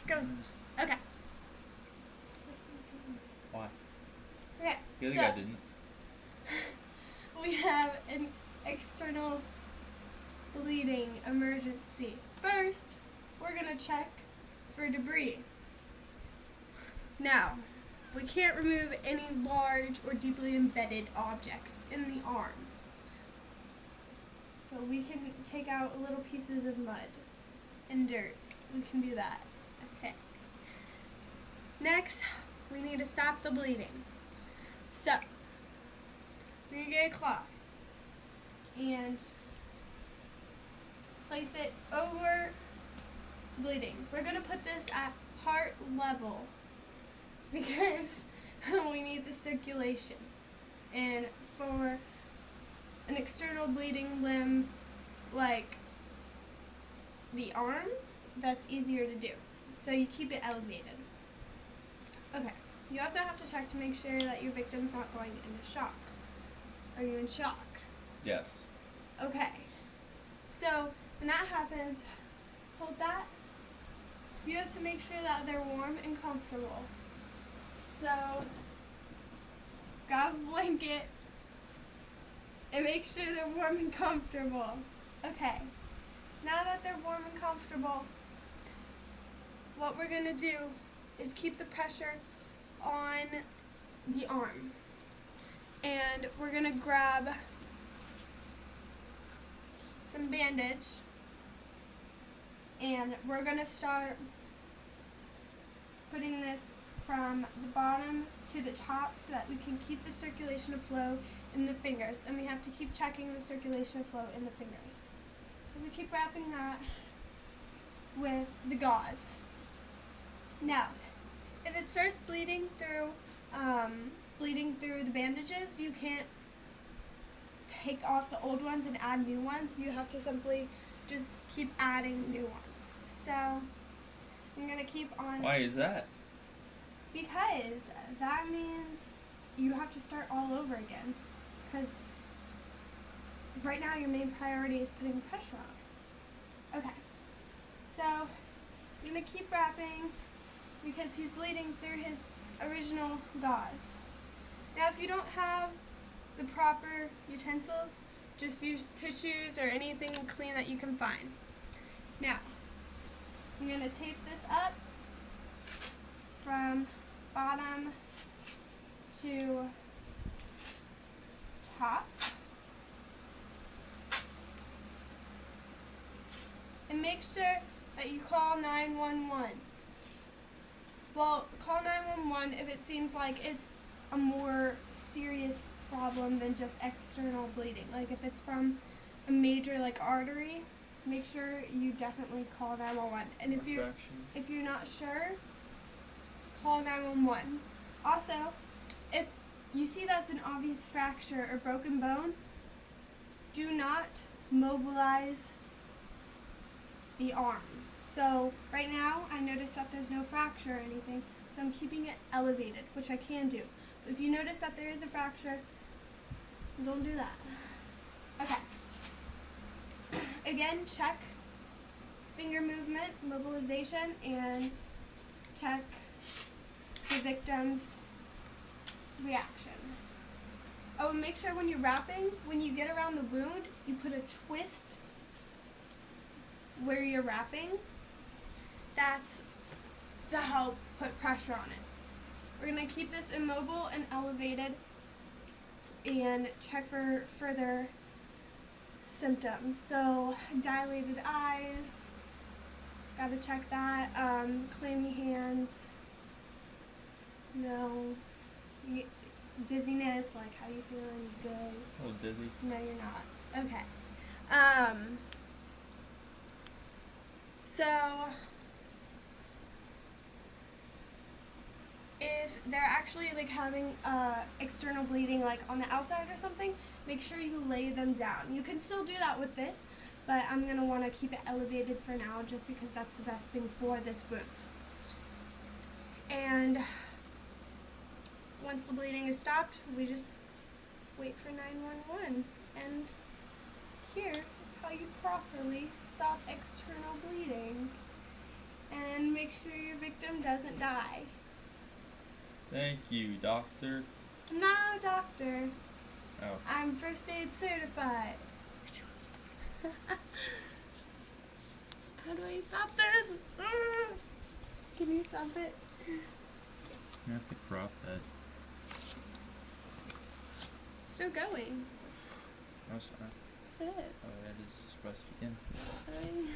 Go. Okay. Why? Okay. The other so guy didn't. we have an external bleeding emergency. First, we're gonna check for debris. Now, we can't remove any large or deeply embedded objects in the arm. But we can take out little pieces of mud and dirt. We can do that. Okay. Next, we need to stop the bleeding. So, we're going to get a cloth and place it over bleeding. We're going to put this at heart level because we need the circulation. And for an external bleeding limb like the arm, that's easier to do. So you keep it elevated. Okay. You also have to check to make sure that your victim's not going into shock. Are you in shock? Yes. Okay. So when that happens, hold that. You have to make sure that they're warm and comfortable. So grab a blanket and make sure they're warm and comfortable. Okay. Now that they're warm and comfortable, what we're going to do is keep the pressure on the arm. And we're going to grab some bandage and we're going to start putting this from the bottom to the top so that we can keep the circulation of flow in the fingers. And we have to keep checking the circulation of flow in the fingers. So we keep wrapping that with the gauze. Now, if it starts bleeding through the bandages, you can't take off the old ones and add new ones. You have to simply just keep adding new ones. So I'm going to keep on. Why is that? Because that means you have to start all over again. Because right now your main priority is putting pressure on. Okay. So I'm going to keep wrapping because he's bleeding through his original gauze. Now if you don't have the proper utensils, just use tissues or anything clean that you can find. Now, I'm going to tape this up from bottom to top. And make sure that you call 911. Well, call 911 if it seems like it's a more serious problem than just external bleeding. Like if it's from a major artery, make sure you definitely call 911. And if you're not sure, call 911. Also, if you see that's an obvious fracture or broken bone, do not mobilize the arm. So right now I notice that there's no fracture or anything, so I'm keeping it elevated, which I can do. But if you notice that there is a fracture, don't do that. Okay. Again, check finger movement, mobilization, and check the victim's reaction. Oh, and make sure when you're wrapping, when you get around the wound, you put a twist where you're wrapping. That's to help put pressure on it. We're going to keep this immobile and elevated and check for further symptoms. So dilated eyes, gotta check that. Clammy hands, no. Dizziness, like how you feeling? Good? A little dizzy. No, you're not. Okay. So if they're actually having external bleeding on the outside or something, make sure you lay them down. You can still do that with this, but I'm going to want to keep it elevated for now just because that's the best thing for this wound. And once the bleeding is stopped, we just wait for 911. And here is how you properly stop external bleeding. And make make sure your victim doesn't die. Thank you, doctor. I'm not a doctor. Oh. I'm first aid certified. How do I stop this? Can you stop it? You have to crop that. It's still going. Oh, sorry. Yes, it is. Oh, yeah, just press it again. Sorry.